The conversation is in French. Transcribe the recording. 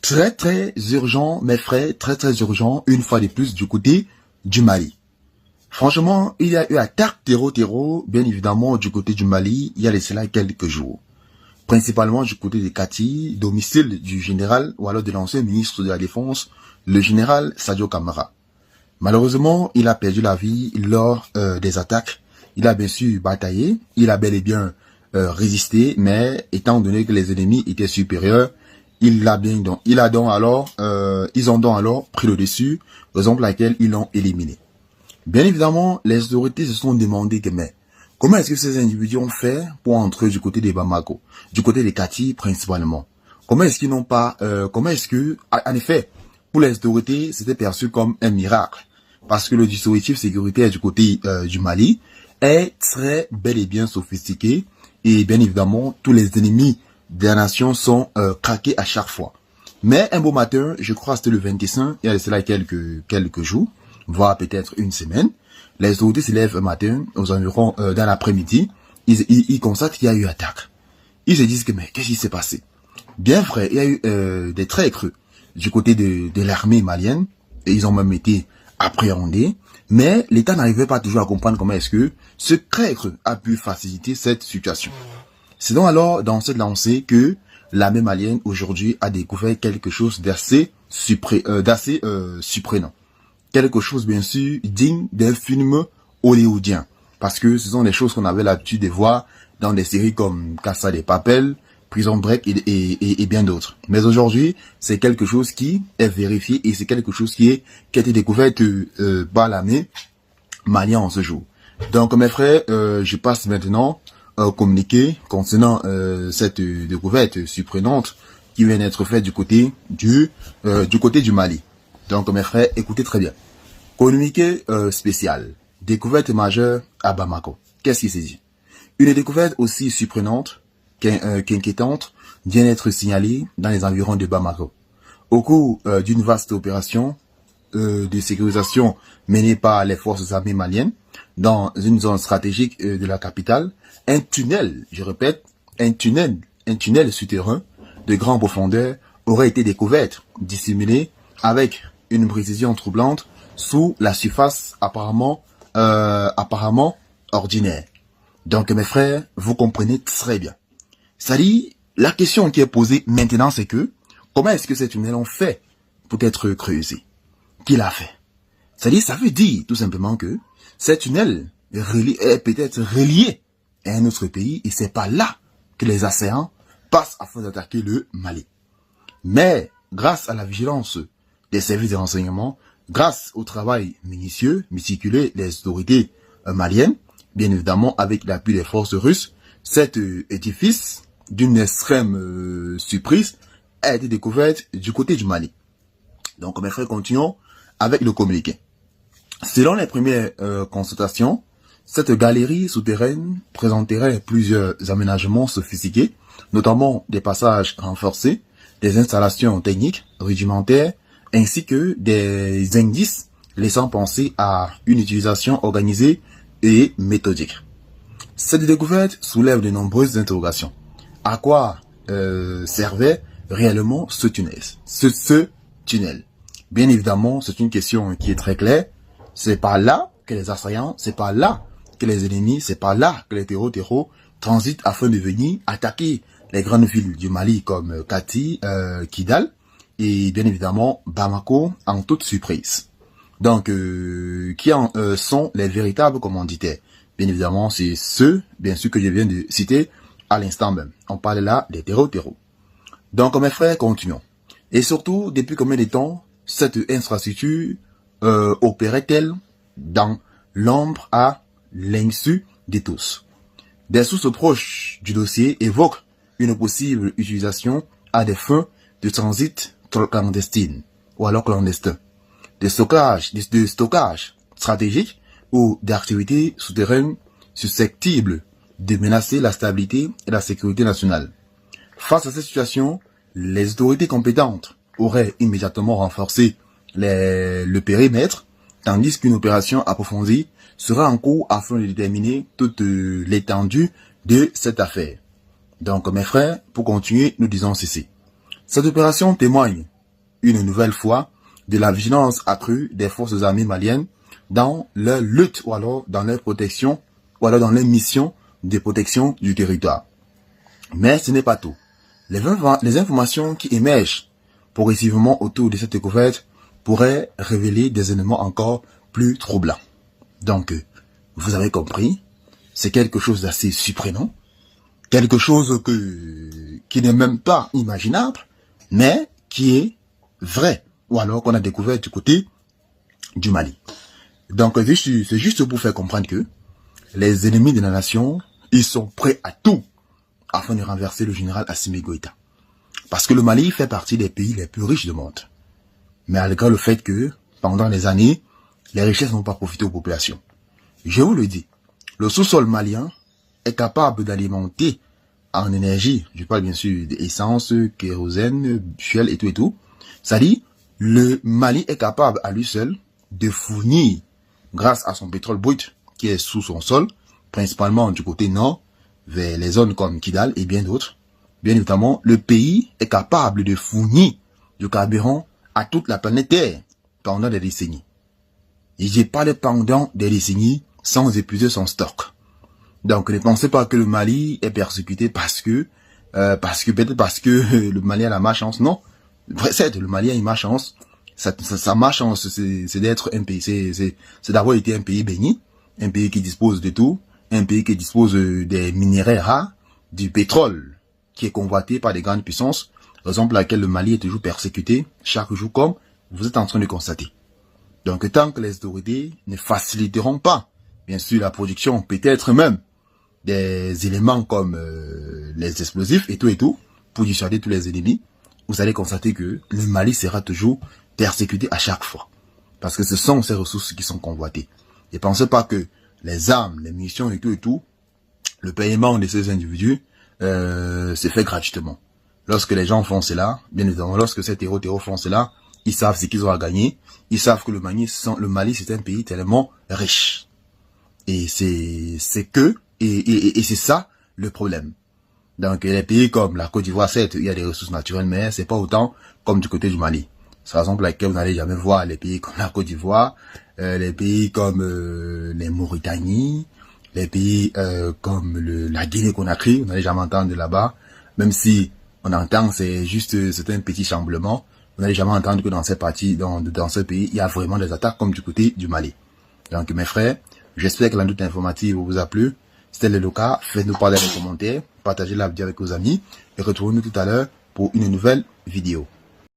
Très urgent, mes frères, très urgent, une fois de plus du côté du Mali. Franchement, il y a eu attaque terreau, bien évidemment, du côté du Mali, il y a de cela quelques jours. Principalement du côté de Kati, domicile du général, ou alors de l'ancien ministre de la Défense, le général Sadio Kamara. Malheureusement, il a perdu la vie lors des attaques. Il a bien sûr bataillé, il a bel et bien résisté, mais étant donné que les ennemis étaient supérieurs, ils ont donc alors pris le dessus, raison pour laquelle ils l'ont éliminé. Bien évidemment, les autorités se sont demandé que, mais, comment est-ce que ces individus ont fait pour entrer du côté des Bamako, du côté des Kati principalement? Comment est-ce qu'ils n'ont pas, en effet, pour les autorités, c'était perçu comme un miracle. Parce que le dispositif sécuritaire du côté du Mali est très bel et bien sophistiqué. Et bien évidemment, tous les ennemis de la nation sont craqués à chaque fois. Mais un beau matin, je crois que c'était le 25, il y a de cela quelques jours, voire peut-être une semaine, les autorités se lèvent un matin, aux environs dans l'après-midi, ils constatent qu'il y a eu attaque. Ils se disent que, mais qu'est-ce qui s'est passé? Bien vrai, il y a eu des traits creux du côté de l'armée malienne, et ils ont même été appréhendés, mais l'État n'arrivait pas toujours à comprendre comment est-ce que ce trait creux a pu faciliter cette situation. C'est donc alors dans cette lancée que l'armée malienne aujourd'hui a découvert quelque chose d'assez surprenant. Quelque chose bien sûr digne d'un film hollywoodien. Parce que ce sont des choses qu'on avait l'habitude de voir dans des séries comme Casa de Papel, Prison Break et bien d'autres. Mais aujourd'hui, c'est quelque chose qui est vérifié et c'est quelque chose qui a été découvert par l'armée malienne en ce jour. Donc mes frères, je passe maintenant communiqué concernant cette découverte surprenante qui vient d'être faite du côté du Mali. Donc mes frères, écoutez très bien. Communiqué spécial. Découverte majeure à Bamako. Qu'est-ce qui s'est dit? Une découverte aussi surprenante qu'inquiétante vient d'être signalée dans les environs de Bamako. Au cours d'une vaste opération de sécurisation menée par les forces armées maliennes dans une zone stratégique de la capitale, un tunnel, je répète, un tunnel souterrain de grande profondeur aurait été découvert, dissimulé avec une précision troublante sous la surface apparemment ordinaire. Donc mes frères, vous comprenez très bien. C'est-à-dire, la question qui est posée maintenant, c'est que, comment est-ce que ces tunnels ont fait pour être creusés? Qui l'a fait? C'est-à-dire, ça veut dire tout simplement que ces tunnels est peut-être relié à un autre pays et c'est pas là que les assaillants passent afin d'attaquer le Mali. Mais, grâce à la vigilance des services de renseignement, grâce au travail méticuleux des autorités maliennes, bien évidemment avec l'appui des forces russes, cet édifice d'une extrême surprise a été découverte du côté du Mali. Donc mes frères, continuons avec le communiqué. Selon les premières constatations, cette galerie souterraine présenterait plusieurs aménagements sophistiqués, notamment des passages renforcés, des installations techniques rudimentaires, ainsi que des indices laissant penser à une utilisation organisée et méthodique. Cette découverte soulève de nombreuses interrogations. À quoi servait réellement ce tunnel? Bien évidemment, c'est une question qui est très claire. C'est pas là que les assaillants, c'est pas là que les ennemis, c'est pas là que les terreaux transitent afin de venir attaquer les grandes villes du Mali comme Kati, Kidal et bien évidemment Bamako en toute surprise. Donc, qui sont les véritables commanditaires? Bien évidemment, c'est ceux, bien sûr, que je viens de citer à l'instant même. On parle là des terreaux. Donc, mes frères, continuons. Et surtout, depuis combien de temps cette infrastructure opérait-elle dans l'ombre à l'insu de tous? Des sources proches du dossier évoquent une possible utilisation à des fins de transit clandestine ou alors clandestin, de stockage stratégique ou d'activités souterraines susceptibles de menacer la stabilité et la sécurité nationale. Face à cette situation, les autorités compétentes auraient immédiatement renforcé le périmètre, tandis qu'une opération approfondie sera en cours afin de déterminer toute l'étendue de cette affaire. Donc mes frères, pour continuer, nous disons ceci. Cette opération témoigne une nouvelle fois de la vigilance accrue des forces armées maliennes dans leur lutte ou alors dans leur protection ou alors dans leur mission de protection du territoire. Mais ce n'est pas tout. Les informations qui émergent progressivement autour de cette découverte pourraient révéler des éléments encore plus troublants. Donc, vous avez compris, c'est quelque chose d'assez surprenant, quelque chose qui n'est même pas imaginable, mais qui est vrai, ou alors qu'on a découvert du côté du Mali. Donc, c'est juste pour faire comprendre que les ennemis de la nation, ils sont prêts à tout afin de renverser le général Assimi Goïta. Parce que le Mali fait partie des pays les plus riches du monde. Mais malgré le fait que, pendant les années, les richesses n'ont pas profité aux populations. Je vous le dis, le sous-sol malien est capable d'alimenter en énergie, je parle bien sûr d'essence, kérosène, fuel et tout. C'est-à-dire, le Mali est capable à lui seul de fournir, grâce à son pétrole brut qui est sous son sol, principalement du côté nord, vers les zones comme Kidal et bien d'autres. Bien évidemment, le pays est capable de fournir du carburant à toute la planète Terre pendant des décennies. Et j'ai pas pendant des décennies sans épuiser son stock. Donc ne pensez pas que le Mali est persécuté parce que le Mali a la malchance. Non, certes, le Mali a une malchance. Sa malchance, c'est d'être un pays, c'est d'avoir été un pays béni, un pays qui dispose de tout, un pays qui dispose des minéraux rares, du pétrole qui est convoité par des grandes puissances, raison pour laquelle le Mali est toujours persécuté chaque jour, comme vous êtes en train de constater. Donc tant que les autorités ne faciliteront pas, bien sûr, la production, peut-être même des éléments comme les explosifs et tout, pour dissuader tous les ennemis, vous allez constater que le Mali sera toujours persécuté à chaque fois. Parce que ce sont ces ressources qui sont convoitées. Et pensez pas que les armes, les munitions et tout, le paiement de ces individus c'est fait gratuitement. Lorsque les gens font cela, bien évidemment, lorsque ces terreaux font cela, ils savent ce qu'ils ont à gagner. Ils savent que le Mali c'est un pays tellement riche. Et c'est ça le problème. Donc les pays comme la Côte d'Ivoire, certes, il y a des ressources naturelles, mais c'est pas autant comme du côté du Mali. C'est la raison pour laquelle vous n'allez jamais voir les pays comme la Côte d'Ivoire, les pays comme les Mauritanie, les pays comme la Guinée-Conakry, vous n'allez jamais entendre de là-bas, même si on entend, c'est un petit chamblement, vous n'allez jamais entendre que dans ces parties, dans ce pays, il y a vraiment des attaques comme du côté du Mali. Donc mes frères, j'espère que la note informative vous a plu. Si tel est le cas, faites-nous part dans les commentaires, partagez la vidéo avec vos amis et retrouvez-nous tout à l'heure pour une nouvelle vidéo.